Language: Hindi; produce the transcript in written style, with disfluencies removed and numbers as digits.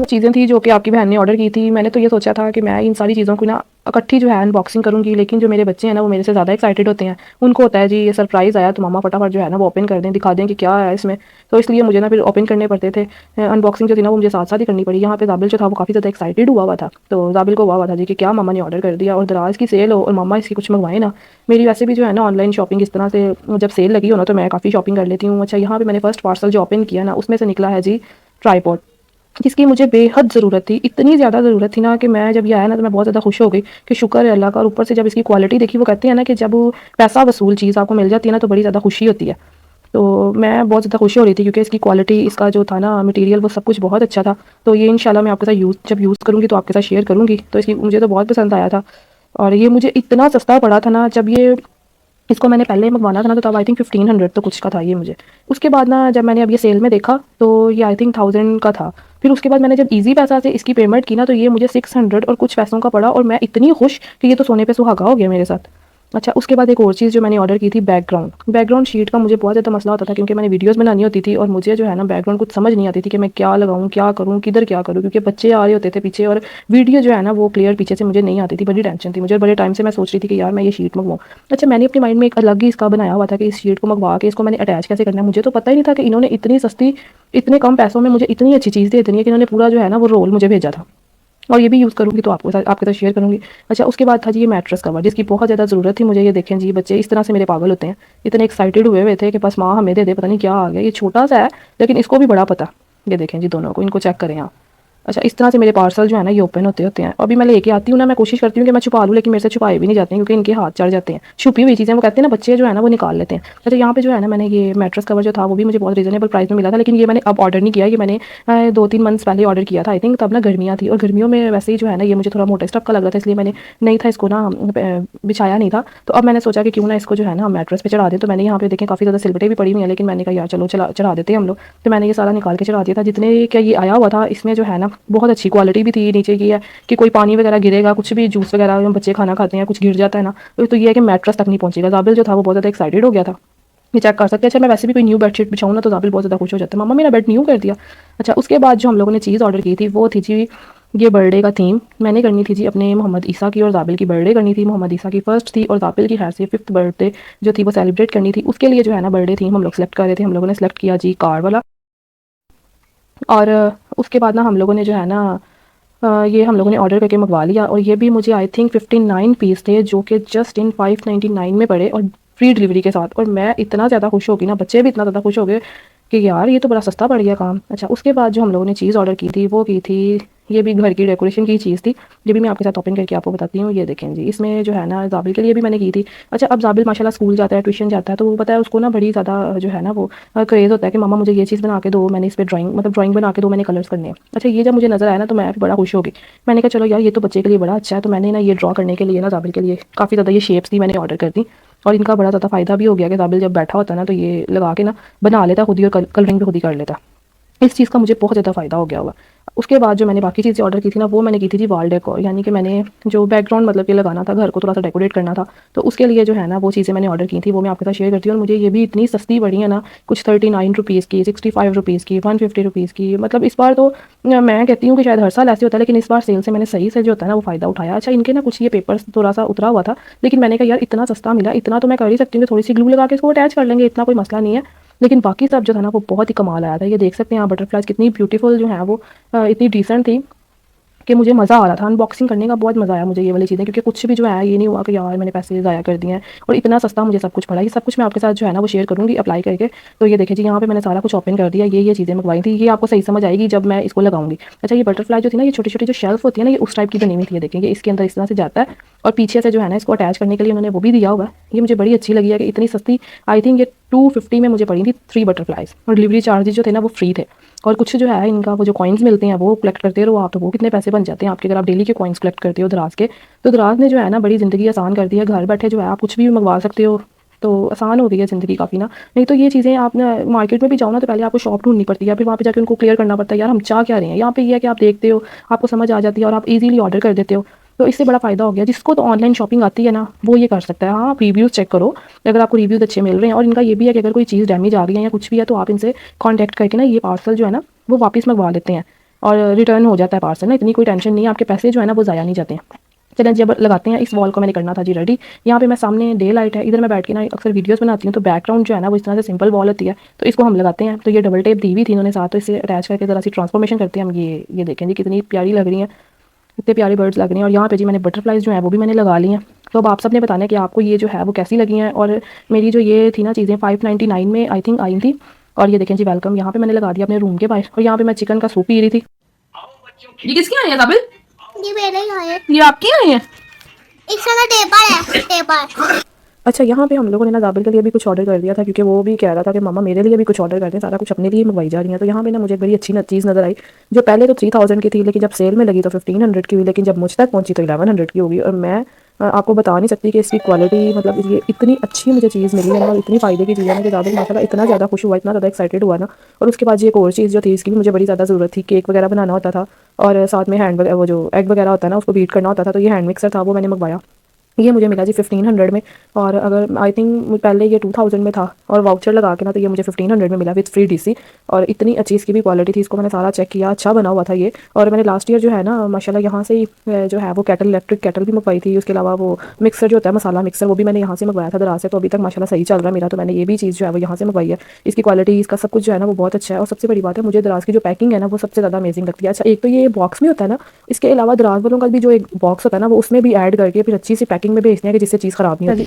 चीज़ें थी जो कि आपकी बहन ने ऑर्डर की थी। मैंने तो ये सोचा था कि मैं इन सारी चीज़ों को ना इकट्ठी जो है अनबॉक्सिंग करूँगी, लेकिन जो मेरे बच्चे हैं ना वो मेरे से ज़्यादा एक्साइटेड होते हैं। उनको होता है जी ये सरप्राइज़ आया तो मम्मा फटाफट जो है ना वो ओपन कर दें, दिखा दें कि क्या है इसमें। तो इसलिए मुझे ना फिर ओपन करने पड़ते थे। अनबॉक्सिंग जो थी ना वो मुझे साथ-साथ ही करनी पड़ी। यहाँ पे ज़ाबिल जो था वो काफ़ी ज़्यादा एक्साइटेड हुआ था। तो ज़ाबिल को हुआ था जी कि क्या मम्मा ने ऑर्डर कर दिया, और दराज़ की सेल हो और मम्मा इसकी कुछ मँगवाएँ ना। मेरी वैसे भी जो है ना ऑनलाइन शॉपिंग इस तरह से जब सेल लगी हो ना तो मैं काफ़ी शॉपिंग कर लेती हूँ। अच्छा, यहाँ पे मैंने फर्स्ट पार्सल जो ओपन किया ना उसमें से निकला है जी ट्राइपॉड, जिसकी मुझे बेहद ज़रूरत थी। इतनी ज़्यादा ज़रूरत थी ना कि मैं जब ये आया ना तो मैं बहुत ज़्यादा खुश हो गई कि शुक्र है अल्लाह का। और ऊपर से जब इसकी क्वालिटी देखी, वो कहते हैं ना कि जब पैसा वसूल चीज़ आपको मिल जाती है ना तो बड़ी ज़्यादा खुशी होती है। तो मैं बहुत ज़्यादा खुश हो रही थी क्योंकि इसकी क्वालिटी, इसका जो था ना मटेरियल, वो सब कुछ बहुत अच्छा था। तो ये इंशाल्लाह मैं आपके साथ जब यूज़ करूँगी तो आपके साथ शेयर करूँगी। तो इसकी मुझे तो बहुत पसंद आया था, और ये मुझे इतना सस्ता पड़ा था ना। जब ये इसको मैंने पहले मंगवाना था ना तो तब आई थिंक 1500 तो कुछ का था ये मुझे। उसके बाद ना जब मैंने अब ये सेल में देखा तो ये आई थिंक 1000 का था। फिर उसके बाद मैंने जब ईज़ी पैसा से इसकी पेमेंट की ना तो ये मुझे 600 और कुछ पैसों का पड़ा, और मैं इतनी खुश कि ये तो सोने पे सुहागा हो गया मेरे साथ। अच्छा, उसके बाद एक और चीज़ जो मैंने ऑर्डर की थी, बैकग्राउंड शीट का मुझे बहुत ज़्यादा मसला होता था क्योंकि मैंने वीडियोस बनानी होती थी और मुझे जो है ना बैकग्राउंड कुछ समझ नहीं आती थी कि मैं क्या लगाऊं, क्या करूं, किधर क्या करूं, क्योंकि बच्चे आ रहे होते थे पीछे और वीडियो जो है ना वो क्लियर पीछे से मुझे नहीं आती थी। बड़ी टेंशन थी मुझे, बड़े टाइम से मैं सोच रही थी कि यार मैं ये शीट मंगवाऊँ। अच्छा, मैंने अपने माइंड में एक अलग ही इसका बनाया हुआ था कि इस शीट को मंगवा के इसको मैंने अटैच कैसे करना है। मुझे तो पता ही नहीं था कि इन्होंने इतनी सस्ती, इतने कम पैसों में मुझे इतनी अच्छी चीज़ दे देनी है कि इन्होंने पूरा जो है ना वो रोल मुझे भेजा था। और ये भी यूज़ करूँगी तो आपके साथ शेयर करूँगी। अच्छा, उसके बाद था जी ये मैट्रेस कवर, जिसकी बहुत ज़्यादा ज़रूरत थी मुझे। ये देखें जी, बच्चे इस तरह से मेरे पागल होते हैं, इतने एक्साइटेड हुए थे कि बस माँ हमें दे दे, पता नहीं क्या आ गया। ये छोटा सा है लेकिन इसको भी बड़ा पता। ये देखें जी दोनों को, इनको चेक करें आप। अच्छा, इस तरह से मेरे पार्सल जो है ना ये ओपन होते हैं। अभी मैं लेके आती हूँ ना, मैं कोशिश करती हूँ कि मैं छुपा लूँ, लेकिन मेरे से छुपाए भी नहीं जाते हैं क्योंकि इनके हाथ चढ़ जाते हैं। छुपी हुई चीज़ें वो कहते हैं ना बच्चे जो है ना वो निकाल लेते हैं। अच्छा, यहाँ पे जो है ना मैंने ये मैट्रेस कवर जो था वो भी मुझे बहुत रीज़नेबल प्राइस में मिला था, लेकिन ये मैंने अब ऑर्डर नहीं किया। ये मैंने 2-3 मंथ्स पहले ऑर्डर किया था आई थिंक। तब ना गर्मियाँ थी और गर्मियों में वैसे ही जो है ना ये मुझे थोड़ा मोटे स्टफ का लग रहा था, इसलिए मैंने नहीं था इसको ना बिछाया नहीं था। तो अब मैंने सोचा कि क्यों ना इसको जो है ना मैट्रेस पे चढ़ा दें। तो मैंने यहाँ पे देखें काफ़ी ज़्यादा सिलबटें भी पड़ी हुई हैं, लेकिन मैंने कहा यार चलो चढ़ा देते हैं हम लोग। तो मैंने ये सारा निकाल के चढ़ा दिया था। जितने क्या ये आया हुआ था इसमें जो है ना बहुत अच्छी क्वालिटी भी थी। नीचे की है कि कोई पानी वगैरह गिरेगा, कुछ भी जूस वगैरह बच्चे खाना खाते हैं कुछ गिर जाता है ना, तो ये है कि मैट्रेस तक नहीं पहुंचेगा। ज़ाबिल जो था वो बहुत ज़्यादा एक्साइटेड हो गया था, ये चेक कर सकते हैं। अच्छा, मैं वैसे भी कोई न्यू बेडशीट बिछाऊँ ना तो ज़ाबिल बहुत ज़्यादा खुश हो जाता है, मम्मा मेरा बेड न्यू कर दिया। अच्छा, उसके बाद जो हम लोगों ने चीज़ ऑर्डर की थी वो थी जी ये बर्थडे का थीम। मैंने करनी थी जी अपने मोहम्मद ईसा की, और ज़ाबिल की बर्थडे करनी थी। मोहम्मद ईसा की फर्स्ट थी और ज़ाबिल की खैर से 5th बर्थडे जो थी वो सेलिब्रेट करनी थी। उसके लिए जो है ना बर्थडे थीम हम लोग सेलेक्ट कर रहे थे। हम लोगों ने सेलेक्ट किया जी कार वाला। और उसके बाद ना हम लोगों ने जो है ना ये हम लोगों ने ऑर्डर करके मंगवा लिया, और ये भी मुझे आई थिंक 59 पीस थे जो कि जस्ट इन 599 में पड़े और फ्री डिलीवरी के साथ। और मैं इतना ज़्यादा खुश हो गई ना, बच्चे भी इतना ज़्यादा खुश हो गए कि यार ये तो बड़ा सस्ता पड़ गया काम। अच्छा, उसके बाद जो हम लोगों ने चीज़ ऑर्डर की थी वो की थी, ये भी घर की डेकोरेशन की चीज़ थी। ये भी मैं आपके साथ ओपन करके आपको बताती हूँ। ये देखें जी, इसमें जो है ना ज़ाबिल के लिए भी मैंने की थी। अच्छा, अब ज़ाबिल माशाल्लाह स्कूल जाता है, ट्यूशन जाता है, तो वो पता है उसको ना बड़ी ज़्यादा जो है ना वो क्रेज़ होता है कि मम्मा मुझे ये चीज़ बना के दो, मैंने इस पर ड्राइंग बना के दो, मैंने कलर्स करने हैं। अच्छा, ये जब मुझे नज़र आया ना तो मैं भी बड़ा खुश हो गई। मैंने कहा चलो यार ये तो बच्चे के लिए बड़ा अच्छा है। तो मैंने ना ये ड्रॉ करने के लिए ना ज़ाबिल के लिए काफ़ी ज़्यादा ये शेप्स थी मैंने ऑर्डर कर दी, और इनका बड़ा ज़्यादा फ़ायदा भी हो गया कि ज़ाबिल जब बैठा होता है ना तो ये लगा के ना बना लेता खुद ही, और कलरिंग भी खुद ही कर लेता। इस चीज़ का मुझे बहुत ज़्यादा फ़ायदा हो गया होगा। उसके बाद जो मैंने बाकी चीज़ें ऑर्डर की थी ना वो मैंने की थी जी वॉल डेकोर, यानी कि मैंने जो बैकग्राउंड मतलब कि लगाना था, घर को थोड़ा सा डेकोरेट करना था, तो उसके लिए जो है ना वो चीज़ें मैंने ऑर्डर की थी, वो मैं आपके साथ शेयर करती हूँ। और मुझे ये भी इतनी सस्ती पड़ी है ना, कुछ 39 रुपीज़ की, 65 रुपीज़ की, 150 रुपीज़ की। मतलब इस बार तो मैं कहती हूँ कि शायद हर साल ऐसे होता है, लेकिन इस बार सेल से मैंने सही से जो होता है ना वो फ़ायदा उठाया। अच्छा, इनके ना कुछ ये पेपर्स थोड़ा सा उतरा हुआ था, लेकिन मैंने कहा यार इतना सस्ता मिला, इतना तो मैं कर ही सकती हूँ कि थोड़ी सी ग्लू लगा के इसको अटैच कर लेंगे, इतना कोई मसला नहीं है। लेकिन बाकी सब जो था ना वो बहुत ही कमाल आया था। ये देख सकते हैं आप बटरफ्लाइज कितनी ब्यूटीफुल जो है वो इतनी डिसेंट थी कि मुझे मज़ा आ रहा था अनबॉक्सिंग करने का। बहुत मज़ा आया मुझे ये वाली चीज़ें, क्योंकि कुछ भी जो है ये नहीं हुआ कि यार मैंने पैसे ज़ाया कर दिए हैं, और इतना सस्ता मुझे सब कुछ पड़ा। ये सब कुछ मैं आपके साथ जो है ना वो शेयर करूँगी अप्लाई करके। तो ये देखिए जी, यहाँ पे मैंने सारा कुछ ओपन कर दिया। ये चीज़ें मंगवाई थी, ये आपको सही समझ आएगी जब मैं इसको लगाऊंगी। अच्छा, ये बटरफ्लाई जो थी ना, ये छोटी छोटी जो शेल्फ होती है ना, ये उस टाइप की बनी हुई थी। ये देखेंगे इसके अंदर इस तरह से जाता है, और पीछे से जो है ना इसको अटैच करने के लिए उन्होंने वो भी दिया हुआ है। ये मुझे बड़ी अच्छी लगी है कि इतनी सस्ती। आई थिंक ये 250 में मुझे पड़ी थी 3 बटरफ्लाइज, और डिलीवरी चार्जेस जो थे ना वो फ्री थे। और कुछ जो है इनका वो जो कॉइन्स मिलते हैं वो कलेक्ट करते रहो आप, तो वो कितने पैसे बन जाते हैं आपके अगर आप डेली के कॉइन्स कलेक्ट करते हो दराज के। तो दराज ने जो है ना बड़ी ज़िंदगी आसान कर दी है, घर बैठे जो है आप कुछ भी मंगवा सकते हो, तो आसान हो गई है ज़िंदगी काफ़ी ना। नहीं तो ये चीज़ें आप ना मार्केट में भी जाओ ना तो पहले आपको शॉप ढूंढनी पड़ती है, फिर वहाँ पे जाकर उनको क्लियर करना पड़ता है यार हम चाह क्या रहे हैं। यहाँ पे ये है कि आप देखते हो, आपको समझ आ जाती है और आप इजीली ऑर्डर कर देते हो। तो इससे बड़ा फ़ायदा हो गया। जिसको तो ऑनलाइन शॉपिंग आती है ना, वो ये कर सकता है। हाँ, आप रिव्यूज़ चेक करो, अगर आपको रिव्यूज़ अच्छे मिल रहे हैं, और इनका ये भी है कि अगर कोई चीज़ डैमेज आ रही है या कुछ भी है, तो आप इनसे कॉन्टैक्ट करके ना ये पार्सल जो है ना वो वापस मंगवा लेते हैं, और रिटर्न हो जाता है पार्सल ना, इतनी कोई टेंशन नहीं है, आपके पैसे जो है ना वो ज़ाया नहीं जाते हैं। चलें जब लगाते हैं, इस वॉल को मैंने करना था जी रेडी। यहाँ पे मैं सामने डे लाइट है, इधर मैं बैठ के ना अक्सर वीडियोस बनाती हूँ, तो बैकग्राउंड जो है ना वो इस तरह से सिंपल वॉल होती है, तो इसको हम लगाते हैं। तो ये डबल टेप दी हुई थी इन्होंने साथ, तो इसे अटैच करके ज़रा सी ट्रांसफॉर्मेशन करते हैं हम। ये देखें जी कितनी प्यारी लग रही हैं, कितने प्यारे बर्ड्स लग रहे हैं। और यहाँ पे जी मैंने बटरफ्लाइज जो है वो भी मैंने लगा ली हैं। तो अब आप सब ने बताना है कि आपको ये जो है वो कैसी लगी हैं। और मेरी जो ये थी ना चीज़ें 599 में आई थिंक आई थी। और ये देखें जी वेलकम, यहाँ पे मैंने लगा दिया अपने रूम के बाहर। और यहाँ पे मैं चिकन का सूप पी रही थी। ये किसके आए हैं काबिल? ये मेरे ही आए। ये आपके आए हैं? इसका टेबल है, टेबल। अच्छा, यहाँ पे हम लोगों ने ना जाबिल के लिए भी कुछ ऑर्डर कर दिया था, क्योंकि वो भी कह रहा था कि मामा मेरे लिए भी कुछ ऑर्डर कर दें, सारा कुछ अपने लिए मंगवाई जा रही है। तो यहाँ पे ना मुझे एक बड़ी अच्छी चीज़ नज़र आई, जो पहले तो 3000 की थी, लेकिन जब सेल में लगी तो 1500 की हुई, लेकिन जब मुझ तक पहुँची तो 1100 की होगी। और मैं आपको बता नहीं सकती कि इसकी क्वालिटी, मतलब ये इतनी अच्छी मुझे चीज़ मिली है ना, और इतनी फ़ायदे की चीज़ है ना कि जाबिल माशाल्लाह इतना ज़्यादा खुश हुआ, इतना ज़्यादा एक्साइटेड हुआ ना। और उसके बाद ये एक और चीज़ जो थी, इसकी भी मुझे बड़ी ज़्यादा ज़रूरत थी। केक वगैरह बनाना होता था, और साथ में वो जो एग वगैरह होता है ना उसको बीट करना होता था, तो ये हैंड मिक्सर था, वो मैंने मंगवाया। ये मुझे मिला जी 1500 में। और अगर आई थिंक पहले ये 2000 में था, और वाउचर लगा के ना तो ये मुझे 1500 में मिला विद फ्री डीसी। और इतनी अच्छी इसकी भी क्वालिटी थी, इसको मैंने सारा चेक किया, अच्छा बना हुआ था ये। और मैंने लास्ट ईयर जो है ना माशाल्लाह यहाँ से ही जो है वो केटल, इलेक्ट्रिक केटल भी मंगवाई थी। उसके अलावा वो मिक्सर जो होता है मसाला मिक्सर, वो भी मैंने यहाँ से मंगवाया था दराज से। तो अभी तक माशाल्लाह सही चल रहा है मेरा, तो मैंने ये भी चीज़ जो है वो यहाँ से मंगवाई है। इसकी क्वालिटी, इसका सब कुछ जो है ना वो बहुत अच्छा है। और सबसे बड़ी बात है, मुझे दराज की जो पैकिंग है ना वो सबसे ज़्यादा अमेजिंग लगती है। अच्छा, एक तो ये बॉक्स में होता है ना, इसके अलावा दराज वालों का भी जो एक बॉक्स होता है ना वो उसमें भी ऐड करके फिर अच्छी सी पैकिंग में भेजते हैं कि जिससे चीज़ ख़राब नहीं होती।